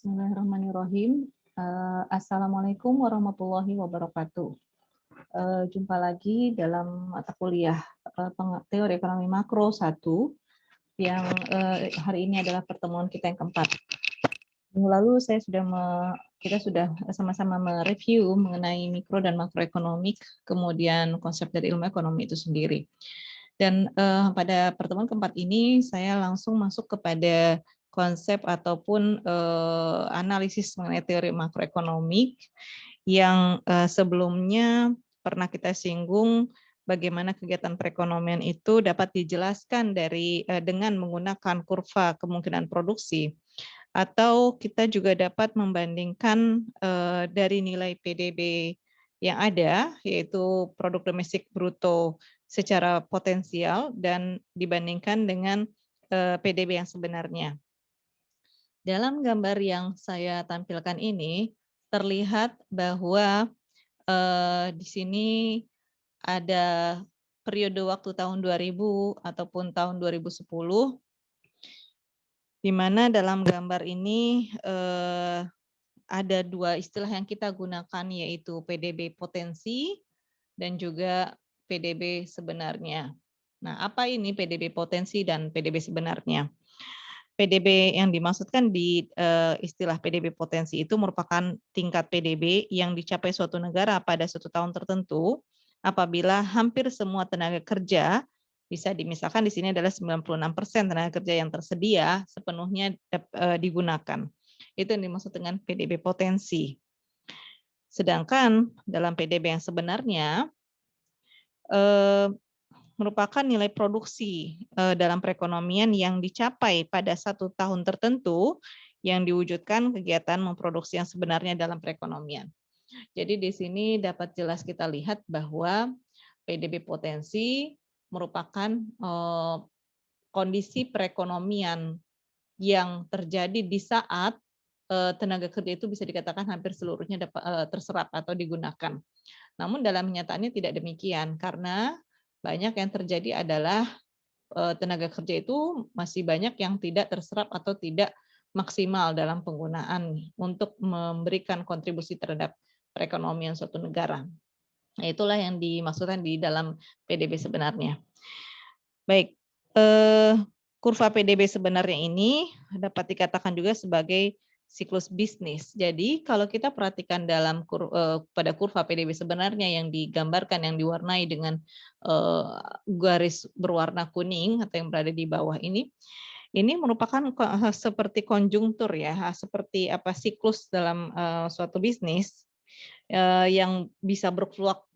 Bismillahirrahmanirrahim. Assalamualaikum warahmatullahi wabarakatuh. Jumpa lagi dalam mata kuliah Teori Ekonomi Makro 1 yang hari ini adalah pertemuan kita yang keempat. Minggu lalu kita sudah sama-sama mereview mengenai mikro dan makroekonomik, kemudian konsep dari ilmu ekonomi itu sendiri. Dan pada pertemuan keempat ini saya langsung masuk kepada konsep ataupun analisis mengenai teori makroekonomik yang sebelumnya pernah kita singgung bagaimana kegiatan perekonomian itu dapat dijelaskan dengan menggunakan kurva kemungkinan produksi, atau kita juga dapat membandingkan dari nilai PDB yang ada, yaitu produk domestik bruto secara potensial, dan dibandingkan dengan PDB yang sebenarnya. Dalam gambar yang saya tampilkan ini terlihat bahwa di sini ada periode waktu tahun 2000 ataupun tahun 2010, di mana dalam gambar ini ada dua istilah yang kita gunakan, yaitu PDB potensi dan juga PDB sebenarnya. Nah, apa ini PDB potensi dan PDB sebenarnya? PDB yang dimaksudkan di istilah PDB potensi itu merupakan tingkat PDB yang dicapai suatu negara pada suatu tahun tertentu apabila hampir semua tenaga kerja, bisa dimisalkan di sini adalah 96% tenaga kerja yang tersedia sepenuhnya digunakan. Itu yang dimaksud dengan PDB potensi. Sedangkan dalam PDB yang sebenarnya merupakan nilai produksi dalam perekonomian yang dicapai pada satu tahun tertentu yang diwujudkan kegiatan memproduksi yang sebenarnya dalam perekonomian. Jadi di sini dapat jelas kita lihat bahwa PDB potensi merupakan kondisi perekonomian yang terjadi di saat tenaga kerja itu bisa dikatakan hampir seluruhnya terserap atau digunakan. Namun dalam kenyataannya tidak demikian, karena banyak yang terjadi adalah tenaga kerja itu masih banyak yang tidak terserap atau tidak maksimal dalam penggunaan untuk memberikan kontribusi terhadap perekonomian suatu negara. Nah, itulah yang dimaksudkan di dalam PDB sebenarnya. Baik, kurva PDB sebenarnya ini dapat dikatakan juga sebagai siklus bisnis. Jadi kalau kita perhatikan pada kurva PDB sebenarnya yang digambarkan, yang diwarnai dengan garis berwarna kuning atau yang berada di bawah ini merupakan seperti konjungtur ya, seperti siklus dalam suatu bisnis yang bisa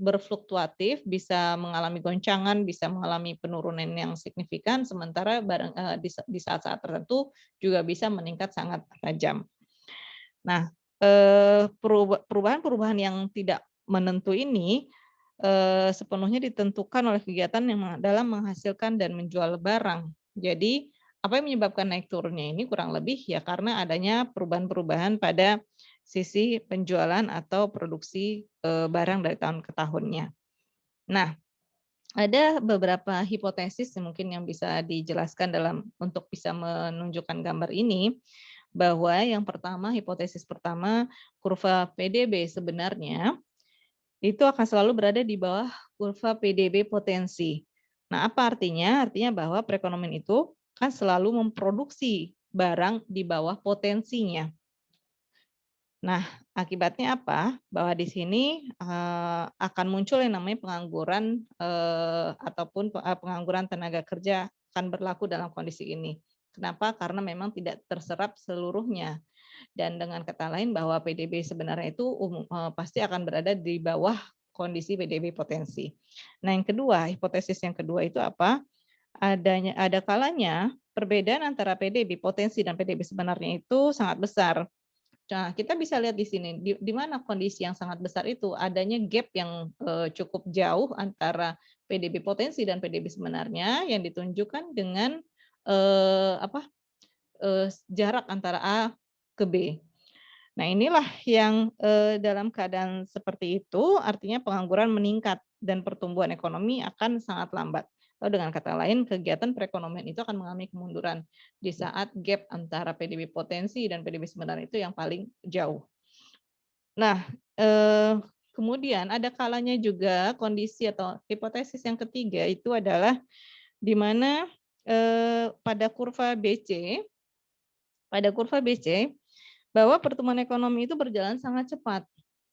berfluktuatif, bisa mengalami goncangan, bisa mengalami penurunan yang signifikan, sementara di saat-saat tertentu juga bisa meningkat sangat tajam. Nah, perubahan-perubahan yang tidak menentu ini sepenuhnya ditentukan oleh kegiatan yang dalam menghasilkan dan menjual barang. Jadi, apa yang menyebabkan naik turunnya ini kurang lebih ya karena adanya perubahan-perubahan pada sisi penjualan atau produksi barang dari tahun ke tahunnya. Nah, ada beberapa hipotesis mungkin yang bisa dijelaskan untuk bisa menunjukkan gambar ini, bahwa yang pertama, hipotesis pertama, kurva PDB sebenarnya itu akan selalu berada di bawah kurva PDB potensi. Nah, apa artinya? Artinya bahwa perekonomian itu kan selalu memproduksi barang di bawah potensinya. Nah, akibatnya apa? Bahwa di sini akan muncul yang namanya pengangguran ataupun pengangguran tenaga kerja akan berlaku dalam kondisi ini. Kenapa? Karena memang tidak terserap seluruhnya. Dan dengan kata lain bahwa PDB sebenarnya itu pasti akan berada di bawah kondisi PDB potensi. Nah, yang kedua, hipotesis yang kedua itu apa? Ada kalanya perbedaan antara PDB potensi dan PDB sebenarnya itu sangat besar. Nah, kita bisa lihat di sini di mana kondisi yang sangat besar itu adanya gap yang cukup jauh antara PDB potensi dan PDB sebenarnya yang ditunjukkan dengan jarak antara A ke B. Nah, inilah yang dalam keadaan seperti itu artinya pengangguran meningkat dan pertumbuhan ekonomi akan sangat lambat. Atau dengan kata lain, kegiatan perekonomian itu akan mengalami kemunduran di saat gap antara PDB potensi dan PDB sebenarnya itu yang paling jauh. Nah, kemudian ada kalanya juga kondisi atau hipotesis yang ketiga itu adalah di mana pada kurva BC bahwa pertumbuhan ekonomi itu berjalan sangat cepat.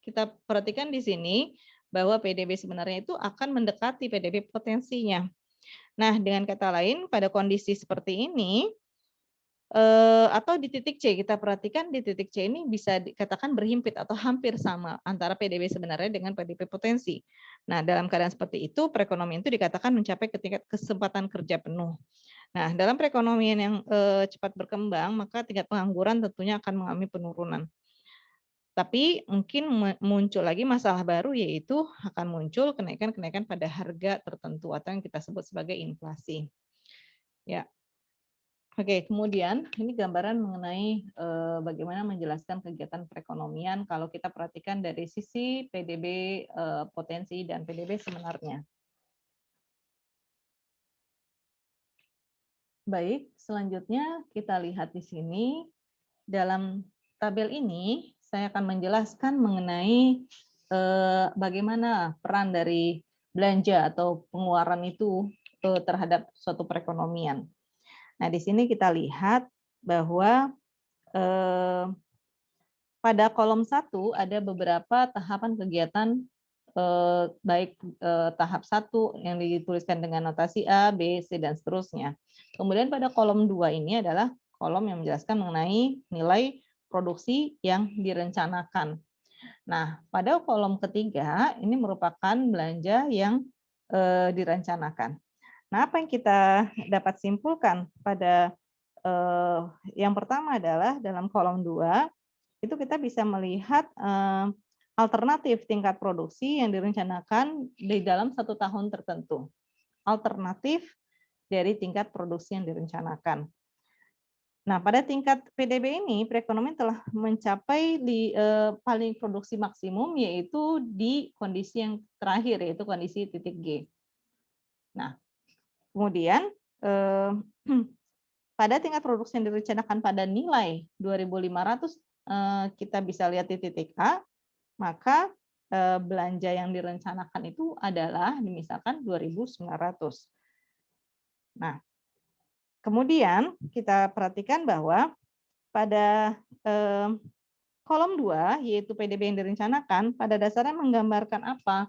Kita perhatikan di sini bahwa PDB sebenarnya itu akan mendekati PDB potensinya. Nah, dengan kata lain, pada kondisi seperti ini, atau di titik C, kita perhatikan di titik C ini bisa dikatakan berhimpit atau hampir sama antara PDB sebenarnya dengan PDB potensi. Nah, dalam keadaan seperti itu, perekonomian itu dikatakan mencapai ke tingkat kesempatan kerja penuh. Nah, dalam perekonomian yang cepat berkembang, maka tingkat pengangguran tentunya akan mengalami penurunan. Tapi mungkin muncul lagi masalah baru, yaitu akan muncul kenaikan-kenaikan pada harga tertentu atau yang kita sebut sebagai inflasi. Ya. Oke, kemudian ini gambaran mengenai bagaimana menjelaskan kegiatan perekonomian kalau kita perhatikan dari sisi PDB potensi dan PDB sebenarnya. Baik, selanjutnya kita lihat di sini dalam tabel ini saya akan menjelaskan mengenai bagaimana peran dari belanja atau pengeluaran itu terhadap suatu perekonomian. Nah, di sini kita lihat bahwa pada kolom 1 ada beberapa tahapan kegiatan baik tahap 1 yang dituliskan dengan notasi A, B, C, dan seterusnya. Kemudian pada kolom 2 ini adalah kolom yang menjelaskan mengenai nilai produksi yang direncanakan. Nah, pada kolom ketiga ini merupakan belanja yang direncanakan. Nah, apa yang kita dapat simpulkan pada yang pertama adalah dalam kolom 2 itu kita bisa melihat alternatif tingkat produksi yang direncanakan di dalam 1 tahun tertentu. Alternatif dari tingkat produksi yang direncanakan. Nah, pada tingkat PDB ini, perekonomian telah mencapai di paling produksi maksimum, yaitu di kondisi yang terakhir, yaitu kondisi titik G. Nah, kemudian pada tingkat produksi yang direncanakan pada nilai 2.500, kita bisa lihat di titik A, maka belanja yang direncanakan itu adalah misalkan 2.900. Nah, kemudian kita perhatikan bahwa pada kolom 2, yaitu PDB yang direncanakan, pada dasarnya menggambarkan apa?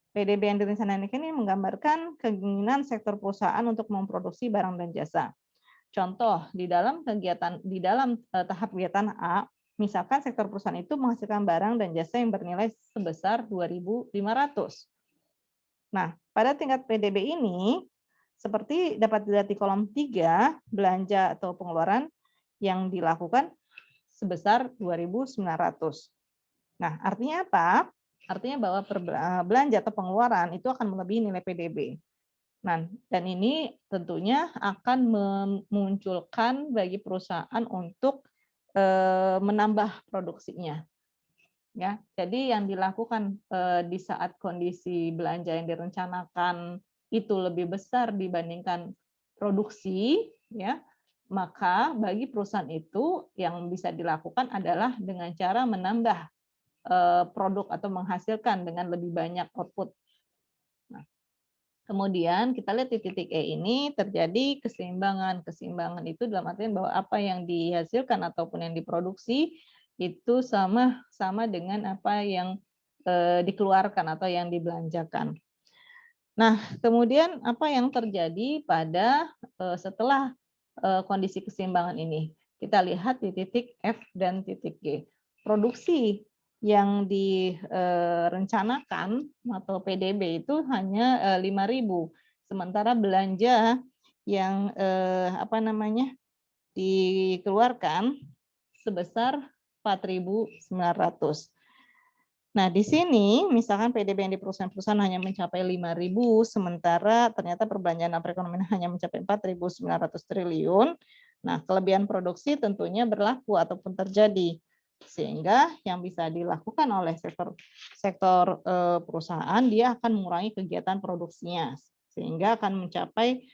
PDB yang direncanakan ini menggambarkan keinginan sektor perusahaan untuk memproduksi barang dan jasa. Contoh, di dalam tahap kegiatan A, misalkan sektor perusahaan itu menghasilkan barang dan jasa yang bernilai sebesar 2.500. Nah, pada tingkat PDB ini, seperti dapat dilihat di kolom 3, belanja atau pengeluaran yang dilakukan sebesar 2.900. Nah, artinya apa? Artinya bahwa belanja atau pengeluaran itu akan melebihi nilai PDB. Nah, dan ini tentunya akan memunculkan bagi perusahaan untuk menambah produksinya. Ya, jadi yang dilakukan di saat kondisi belanja yang direncanakan itu lebih besar dibandingkan produksi, ya, maka bagi perusahaan itu yang bisa dilakukan adalah dengan cara menambah produk atau menghasilkan dengan lebih banyak output. Nah, kemudian kita lihat di titik E ini terjadi keseimbangan. Keseimbangan itu dalam artian bahwa apa yang dihasilkan ataupun yang diproduksi itu sama dengan apa yang dikeluarkan atau yang dibelanjakan. Nah, kemudian apa yang terjadi pada setelah kondisi keseimbangan ini? Kita lihat di titik F dan titik G. Produksi yang direncanakan atau PDB itu hanya 5.000, sementara belanja yang dikeluarkan sebesar 4.900. Nah, di sini misalkan PDB yang di perusahaan-perusahaan hanya mencapai 5.000, sementara ternyata perbelanjaan perekonomian hanya mencapai 4.900 triliun. Nah, kelebihan produksi tentunya berlaku ataupun terjadi. Sehingga yang bisa dilakukan oleh sektor perusahaan, dia akan mengurangi kegiatan produksinya. sehingga akan mencapai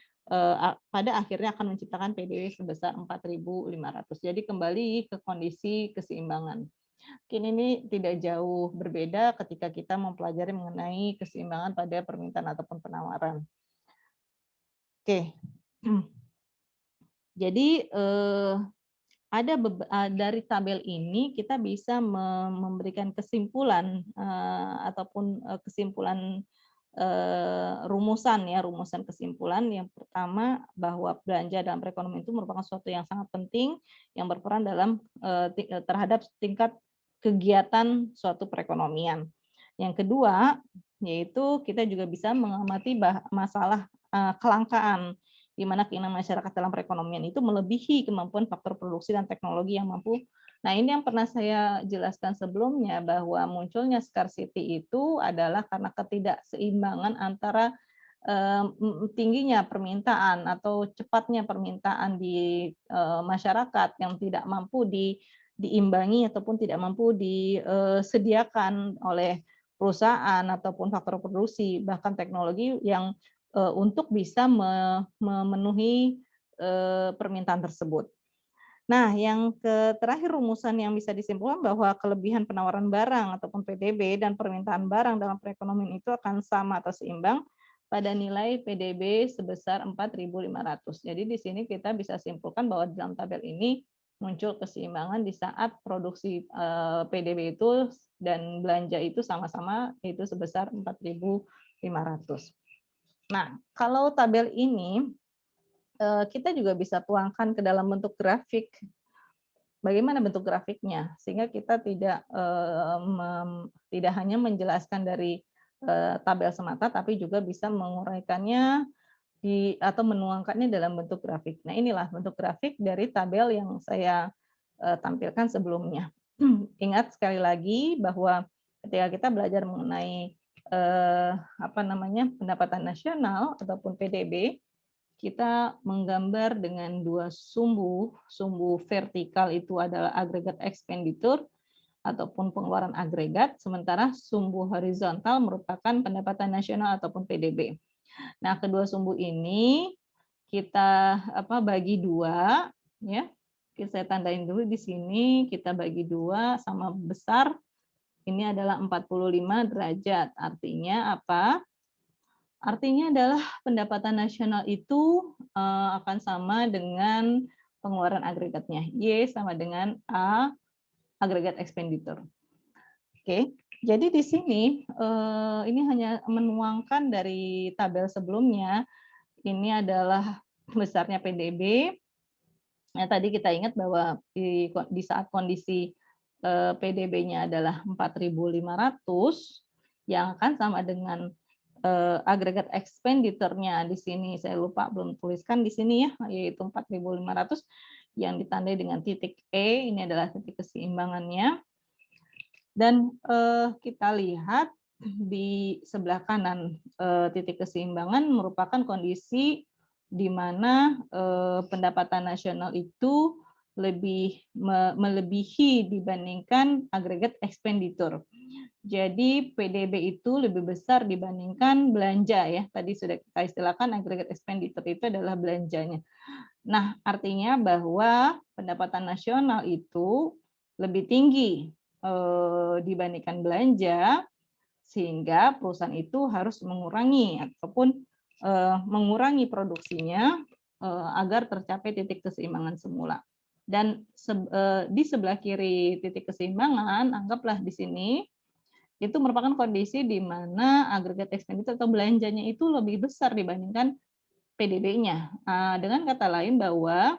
pada akhirnya akan menciptakan PDB sebesar 4.500. Jadi kembali ke kondisi keseimbangan. Mungkin ini tidak jauh berbeda ketika kita mempelajari mengenai keseimbangan pada permintaan ataupun penawaran. Oke. Jadi dari tabel ini kita bisa memberikan kesimpulan ataupun kesimpulan rumusan kesimpulan. Yang pertama, bahwa belanja dalam perekonomian itu merupakan suatu yang sangat penting yang berperan dalam terhadap tingkat kegiatan suatu perekonomian. Yang kedua, yaitu kita juga bisa mengamati masalah kelangkaan, di mana keinginan masyarakat dalam perekonomian itu melebihi kemampuan faktor produksi dan teknologi yang mampu. Nah, ini yang pernah saya jelaskan sebelumnya, bahwa munculnya scarcity itu adalah karena ketidakseimbangan antara tingginya permintaan atau cepatnya permintaan di masyarakat yang tidak mampu diimbangi ataupun tidak mampu disediakan oleh perusahaan ataupun faktor produksi, bahkan teknologi yang untuk bisa memenuhi permintaan tersebut. Nah, yang terakhir rumusan yang bisa disimpulkan bahwa kelebihan penawaran barang ataupun PDB dan permintaan barang dalam perekonomian itu akan sama atau seimbang pada nilai PDB sebesar 4.500. Jadi di sini kita bisa simpulkan bahwa dalam tabel ini muncul keseimbangan di saat produksi PDB itu dan belanja itu sama-sama, yaitu sebesar 4.500. Nah, kalau tabel ini kita juga bisa tuangkan ke dalam bentuk grafik. Bagaimana bentuk grafiknya? Sehingga kita tidak hanya menjelaskan dari tabel semata, tapi juga bisa menguraikannya atau menuangkannya dalam bentuk grafik. Nah, inilah bentuk grafik dari tabel yang saya tampilkan sebelumnya. Ingat sekali lagi bahwa ketika kita belajar mengenai pendapatan nasional ataupun PDB, kita menggambar dengan dua sumbu. Sumbu vertikal itu adalah agregat expenditure ataupun pengeluaran agregat, sementara sumbu horizontal merupakan pendapatan nasional ataupun PDB. Nah, kedua sumbu ini kita bagi dua, ya. Saya tandain dulu di sini, kita bagi dua sama besar. Ini adalah 45 derajat. Artinya apa? Artinya adalah pendapatan nasional itu akan sama dengan pengeluaran agregatnya. Y sama dengan A, agregat expenditure. Oke, jadi di sini ini hanya menuangkan dari tabel sebelumnya. Ini adalah besarnya PDB. Nah, tadi kita ingat bahwa di saat kondisi PDB-nya adalah 4.500, yang akan sama dengan agregat expenditure-nya di sini. Saya lupa belum tuliskan di sini ya, yaitu 4.500 yang ditandai dengan titik E. Ini adalah titik keseimbangannya. Dan kita lihat di sebelah kanan titik keseimbangan merupakan kondisi di mana pendapatan nasional itu melebihi dibandingkan agregat expenditure. Jadi PDB itu lebih besar dibandingkan belanja ya. Tadi sudah kita istilahkan agregat expenditure itu adalah belanjanya. Nah, artinya bahwa pendapatan nasional itu lebih tinggi dibandingkan belanja, sehingga perusahaan itu harus mengurangi ataupun mengurangi produksinya agar tercapai titik keseimbangan semula. Dan di sebelah kiri titik keseimbangan, anggaplah di sini, itu merupakan kondisi di mana agregat expenditure atau belanjanya itu lebih besar dibandingkan PDB-nya. Dengan kata lain bahwa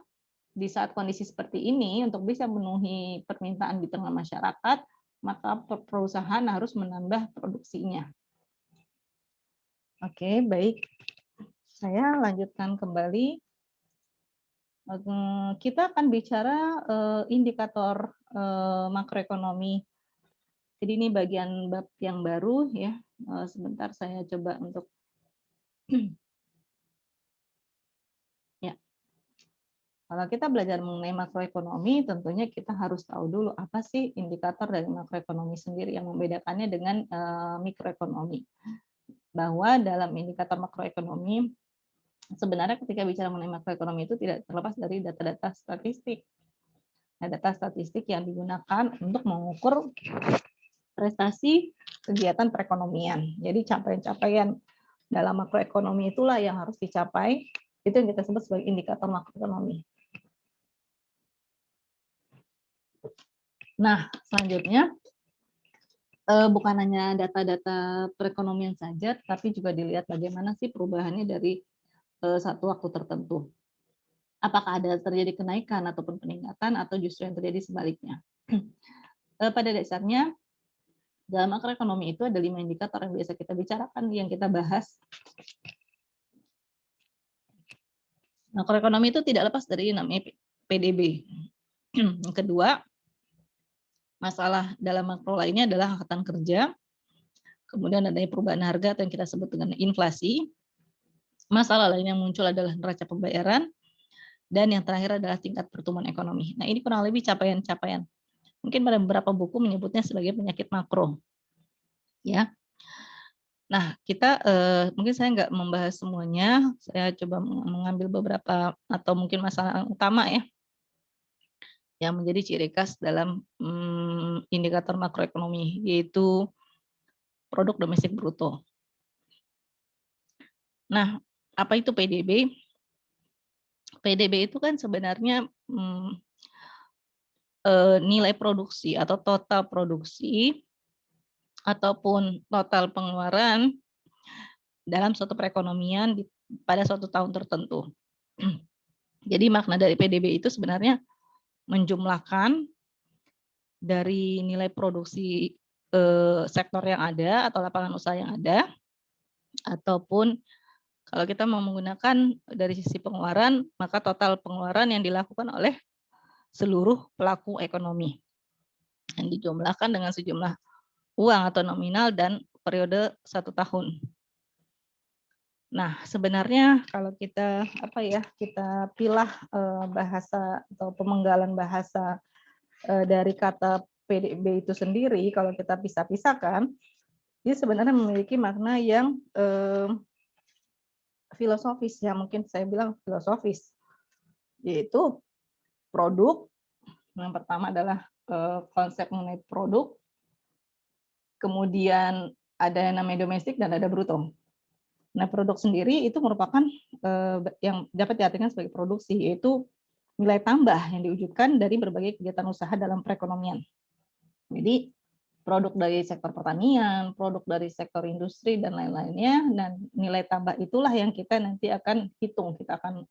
di saat kondisi seperti ini, untuk bisa memenuhi permintaan di tengah masyarakat, maka perusahaan harus menambah produksinya. Oke, baik. Saya lanjutkan kembali. Kita akan bicara indikator makroekonomi. Jadi ini bagian bab yang baru ya. Sebentar saya coba untuk ya. Kalau kita belajar mengenai makroekonomi, tentunya kita harus tahu dulu apa sih indikator dari makroekonomi sendiri yang membedakannya dengan mikroekonomi. bahwa dalam indikator makroekonomi sebenarnya ketika bicara mengenai makroekonomi itu tidak terlepas dari data-data statistik. Nah, data statistik yang digunakan untuk mengukur prestasi kegiatan perekonomian. Jadi capaian-capaian dalam makroekonomi itulah yang harus dicapai, itu yang kita sebut sebagai indikator makroekonomi. Nah, selanjutnya bukan hanya data-data perekonomian saja, tapi juga dilihat bagaimana sih perubahannya dari satu waktu tertentu. Apakah ada terjadi kenaikan ataupun peningkatan atau justru yang terjadi sebaliknya. Pada dasarnya dalam makroekonomi itu ada 5 indikator yang biasa kita bicarakan, yang kita bahas. Makroekonomi itu tidak lepas dari namanya PDB. Yang kedua, masalah dalam makro lainnya adalah angkatan kerja, kemudian adanya perubahan harga atau yang kita sebut dengan inflasi. Masalah lain yang muncul adalah neraca pembayaran, dan yang terakhir adalah tingkat pertumbuhan ekonomi. Nah, ini kurang lebih capaian-capaian. Mungkin pada beberapa buku menyebutnya sebagai penyakit makro. Ya. Nah, kita mungkin saya nggak membahas semuanya, saya coba mengambil beberapa atau mungkin masalah utama ya, yang menjadi ciri khas dalam indikator makroekonomi, yaitu produk domestik bruto. Nah, apa itu PDB? PDB itu kan sebenarnya nilai produksi atau total produksi ataupun total pengeluaran dalam suatu perekonomian pada suatu tahun tertentu. Jadi makna dari PDB itu sebenarnya menjumlahkan dari nilai produksi sektor yang ada atau lapangan usaha yang ada, ataupun kalau kita mau menggunakan dari sisi pengeluaran, maka total pengeluaran yang dilakukan oleh seluruh pelaku ekonomi yang dijumlahkan dengan sejumlah uang atau nominal dan periode 1 tahun. Nah, sebenarnya kalau kita kita pilah bahasa atau pemenggalan bahasa dari kata PDB itu sendiri, kalau kita pisah-pisahkan, dia sebenarnya memiliki makna yang filosofis, ya mungkin saya bilang filosofis, yaitu produk. Yang pertama adalah konsep mengenai produk, kemudian ada yang namanya domestik dan ada bruto. Nah, produk sendiri itu merupakan yang dapat diartikan sebagai produksi, yaitu nilai tambah yang diwujudkan dari berbagai kegiatan usaha dalam perekonomian. Jadi produk dari sektor pertanian, produk dari sektor industri dan lain-lainnya, dan nilai tambah itulah yang kita nanti akan hitung, kita akan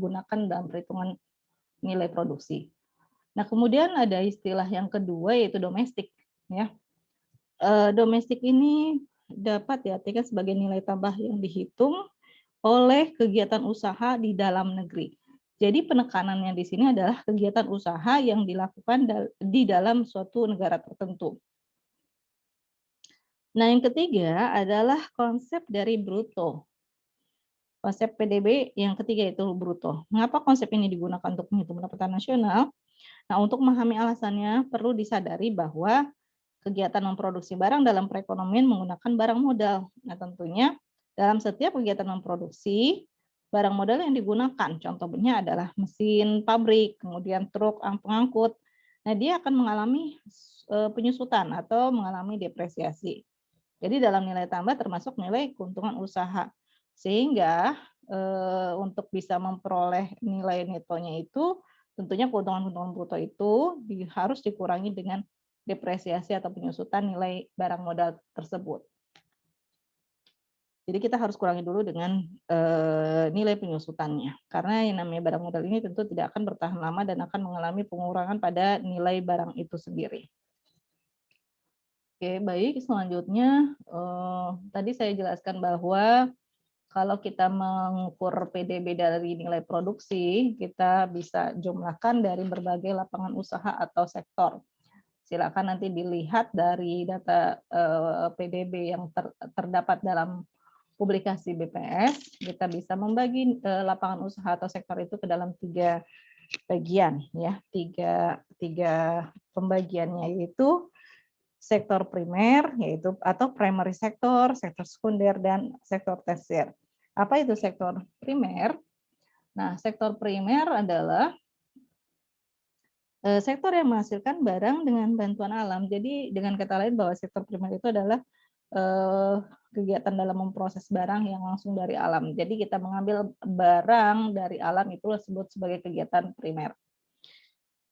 gunakan dalam perhitungan nilai produksi. Nah, kemudian ada istilah yang kedua yaitu domestik, ya. Domestik ini dapat diartikan sebagai nilai tambah yang dihitung oleh kegiatan usaha di dalam negeri. Jadi penekanannya di sini adalah kegiatan usaha yang dilakukan di dalam suatu negara tertentu. Nah, yang ketiga adalah konsep dari bruto. Konsep PDB yang ketiga itu bruto. Mengapa konsep ini digunakan untuk menghitung pendapatan nasional? Nah, untuk memahami alasannya perlu disadari bahwa kegiatan memproduksi barang dalam perekonomian menggunakan barang modal. Nah, tentunya dalam setiap kegiatan memproduksi, barang modal yang digunakan, contohnya adalah mesin pabrik, kemudian truk pengangkut. Nah, dia akan mengalami penyusutan atau mengalami depresiasi. Jadi dalam nilai tambah termasuk nilai keuntungan usaha. Sehingga untuk bisa memperoleh nilai netonya itu, tentunya keuntungan-keuntungan bruto itu harus dikurangi dengan depresiasi atau penyusutan nilai barang modal tersebut. Jadi kita harus kurangi dulu dengan nilai penyusutannya. Karena yang namanya barang modal ini tentu tidak akan bertahan lama dan akan mengalami pengurangan pada nilai barang itu sendiri. Oke, baik. Selanjutnya, tadi saya jelaskan bahwa kalau kita mengukur PDB dari nilai produksi, kita bisa jumlahkan dari berbagai lapangan usaha atau sektor. Silakan nanti dilihat dari data PDB yang terdapat dalam publikasi BPS. Kita bisa membagi lapangan usaha atau sektor itu ke dalam 3 bagian, ya, tiga pembagiannya, yaitu sektor primer, yaitu atau primary sektor, sektor sekunder, dan sektor tersier. Apa itu sektor primer? Nah, sektor primer adalah sektor yang menghasilkan barang dengan bantuan alam. Jadi dengan kata lain bahwa sektor primer itu adalah kegiatan dalam memproses barang yang langsung dari alam. Jadi kita mengambil barang dari alam itu disebut sebagai kegiatan primer.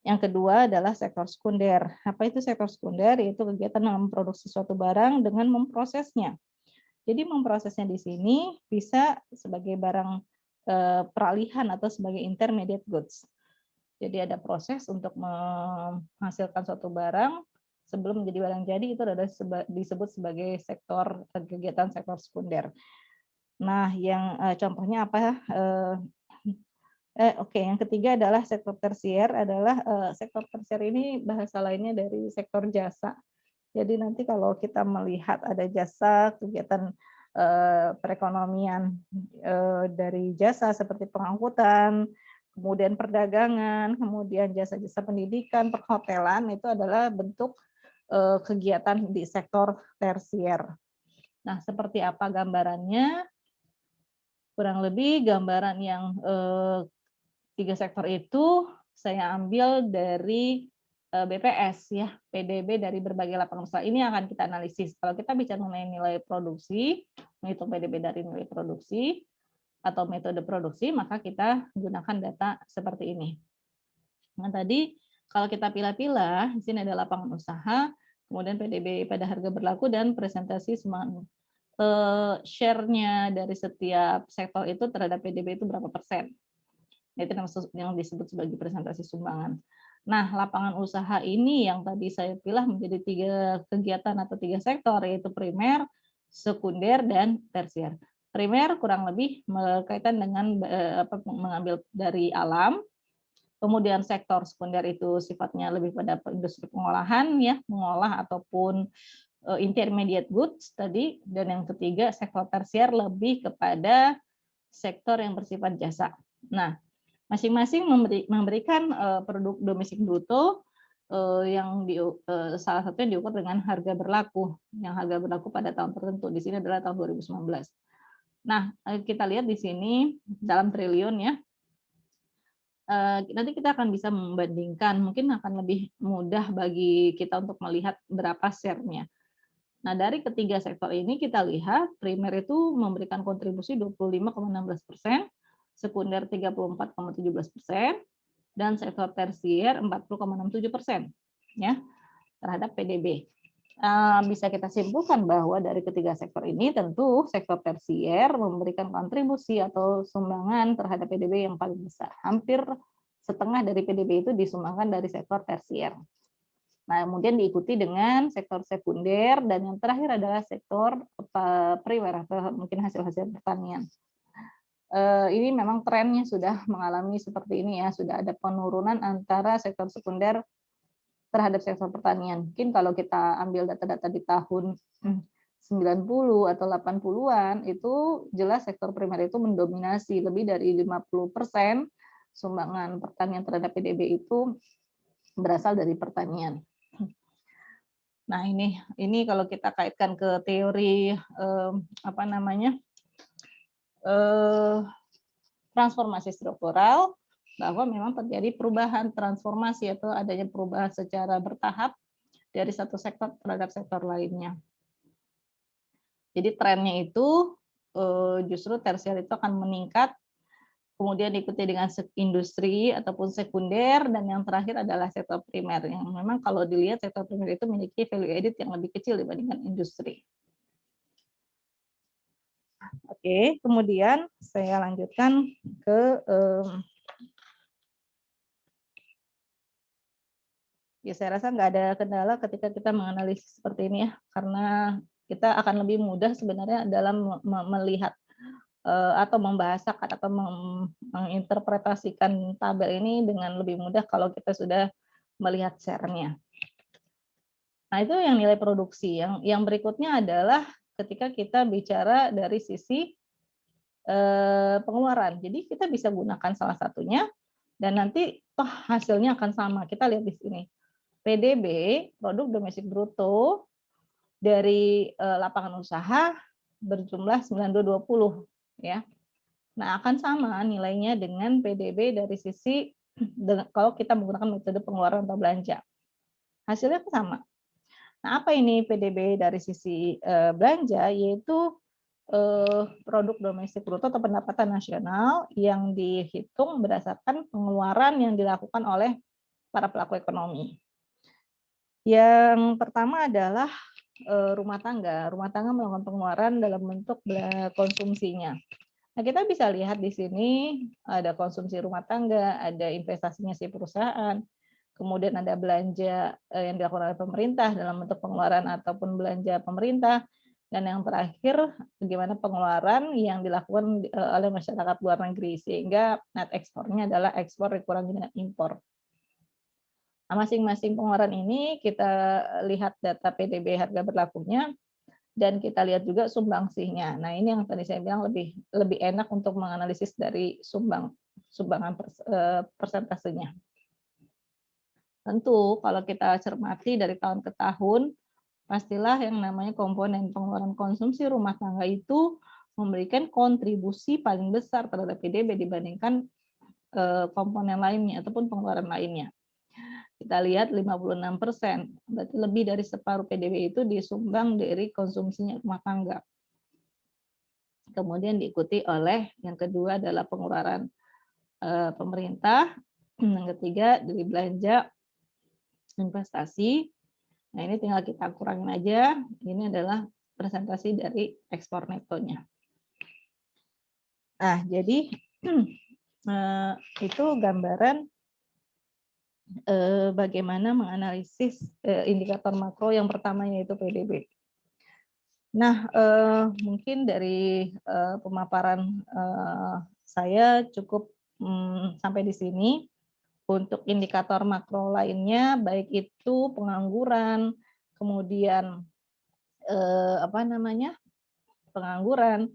Yang kedua adalah sektor sekunder. Apa itu sektor sekunder? Yaitu kegiatan dalam memproduksi suatu barang dengan memprosesnya. Jadi memprosesnya di sini bisa sebagai barang peralihan atau sebagai intermediate goods. Jadi ada proses untuk menghasilkan suatu barang sebelum menjadi barang jadi, itu adalah disebut sebagai sektor kegiatan sektor sekunder. Nah, yang contohnya apa? Oke, yang ketiga adalah sektor tersier. Sektor tersier ini bahasa lainnya dari sektor jasa. Jadi nanti kalau kita melihat ada jasa kegiatan perekonomian dari jasa seperti pengangkutan, kemudian perdagangan, kemudian jasa-jasa pendidikan, perhotelan, itu adalah bentuk kegiatan di sektor tersier. Nah, seperti apa gambarannya? Kurang lebih gambaran yang 3 sektor itu saya ambil dari BPS ya, PDB dari berbagai lapangan usaha. Ini akan kita analisis. Kalau kita bicara mengenai nilai produksi, menghitung PDB dari nilai produksi atau metode produksi, maka kita gunakan data seperti ini. Nah, tadi kalau kita pilah-pilah, di sini ada lapangan usaha, kemudian PDB pada harga berlaku, dan presentasi share-nya dari setiap sektor itu terhadap PDB itu berapa persen. Itu yang disebut sebagai presentasi sumbangan. Nah, lapangan usaha ini yang tadi saya pilih menjadi 3 kegiatan atau 3 sektor, yaitu primer, sekunder, dan tersier. Primer kurang lebih berkaitan dengan mengambil dari alam. Kemudian sektor sekunder itu sifatnya lebih pada industri pengolahan ya, mengolah ataupun intermediate goods tadi, dan yang ketiga sektor tersier lebih kepada sektor yang bersifat jasa. Nah, masing-masing memberikan produk domestik bruto yang salah satunya diukur dengan harga berlaku, yang harga berlaku pada tahun tertentu. Di sini adalah tahun 2019. Nah, kita lihat di sini dalam triliun ya. Nanti kita akan bisa membandingkan, mungkin akan lebih mudah bagi kita untuk melihat berapa share-nya. Nah, dari ketiga sektor ini kita lihat primer itu memberikan kontribusi 25,16%, sekunder 34,17%, dan sektor tersier 40,67% ya terhadap PDB. Bisa kita simpulkan bahwa dari ketiga sektor ini tentu sektor tersier memberikan kontribusi atau sumbangan terhadap PDB yang paling besar. Hampir setengah dari PDB itu disumbangkan dari sektor tersier. Nah, kemudian diikuti dengan sektor sekunder, dan yang terakhir adalah sektor primer atau mungkin hasil-hasil pertanian. Ini memang trennya sudah mengalami seperti ini ya, sudah ada penurunan antara sektor sekunder terhadap sektor pertanian. Mungkin kalau kita ambil data-data di tahun 90 atau 80-an, itu jelas sektor primer itu mendominasi lebih dari 50% sumbangan pertanian terhadap PDB itu berasal dari pertanian. Nah, ini kalau kita kaitkan ke teori transformasi struktural, bahwa memang terjadi perubahan transformasi atau adanya perubahan secara bertahap dari satu sektor terhadap sektor lainnya. Jadi trennya itu justru tersier itu akan meningkat, kemudian diikuti dengan industri ataupun sekunder, dan yang terakhir adalah sektor primer, yang memang kalau dilihat sektor primer itu memiliki value added yang lebih kecil dibandingkan industri. Oke, kemudian saya lanjutkan ke ya, saya rasa nggak ada kendala ketika kita menganalisis seperti ini ya, karena kita akan lebih mudah sebenarnya dalam melihat atau membahasakan atau menginterpretasikan tabel ini dengan lebih mudah kalau kita sudah melihat share-nya. Nah, itu yang nilai produksi. Yang berikutnya adalah ketika kita bicara dari sisi pengeluaran. Jadi kita bisa gunakan salah satunya dan nanti toh hasilnya akan sama. Kita lihat di sini. PDB, produk domestik bruto dari lapangan usaha berjumlah 9220 ya. Nah, akan sama nilainya dengan PDB dari sisi kalau kita menggunakan metode pengeluaran atau belanja. Hasilnya sama. Nah, apa ini PDB dari sisi belanja? Yaitu produk domestik bruto atau pendapatan nasional yang dihitung berdasarkan pengeluaran yang dilakukan oleh para pelaku ekonomi. Yang pertama adalah rumah tangga. Rumah tangga melakukan pengeluaran dalam bentuk konsumsinya. Nah, kita bisa lihat di sini ada konsumsi rumah tangga, ada investasinya si perusahaan, kemudian ada belanja yang dilakukan oleh pemerintah dalam bentuk pengeluaran ataupun belanja pemerintah, dan yang terakhir bagaimana pengeluaran yang dilakukan oleh masyarakat luar negeri, sehingga net ekspornya adalah ekspor dikurangi dengan impor. Nah, masing-masing pengeluaran ini kita lihat data PDB harga berlakunya, dan kita lihat juga sumbangsihnya. Nah, ini yang tadi saya bilang lebih enak untuk menganalisis dari sumbangan persentasenya. Tentu kalau kita cermati dari tahun ke tahun, pastilah yang namanya komponen pengeluaran konsumsi rumah tangga itu memberikan kontribusi paling besar terhadap PDB dibandingkan komponen lainnya ataupun pengeluaran lainnya. Kita lihat 56%, berarti lebih dari separuh PDB itu disumbang dari konsumsinya rumah tangga. Kemudian diikuti oleh yang kedua adalah pengeluaran pemerintah, yang ketiga dari belanja investasi. Nah, ini tinggal kita kurangin aja. Ini adalah presentasi dari ekspor netonya. Nah, jadi itu gambaran bagaimana menganalisis indikator makro yang pertama yaitu PDB. Nah, mungkin dari pemaparan saya cukup sampai di sini. Untuk indikator makro lainnya, baik itu pengangguran, kemudian pengangguran,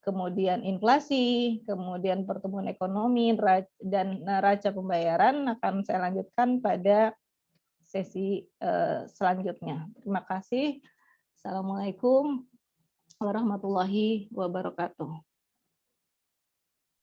kemudian inflasi, kemudian pertumbuhan ekonomi dan neraca pembayaran akan saya lanjutkan pada sesi selanjutnya. Terima kasih. Assalamualaikum warahmatullahi wabarakatuh.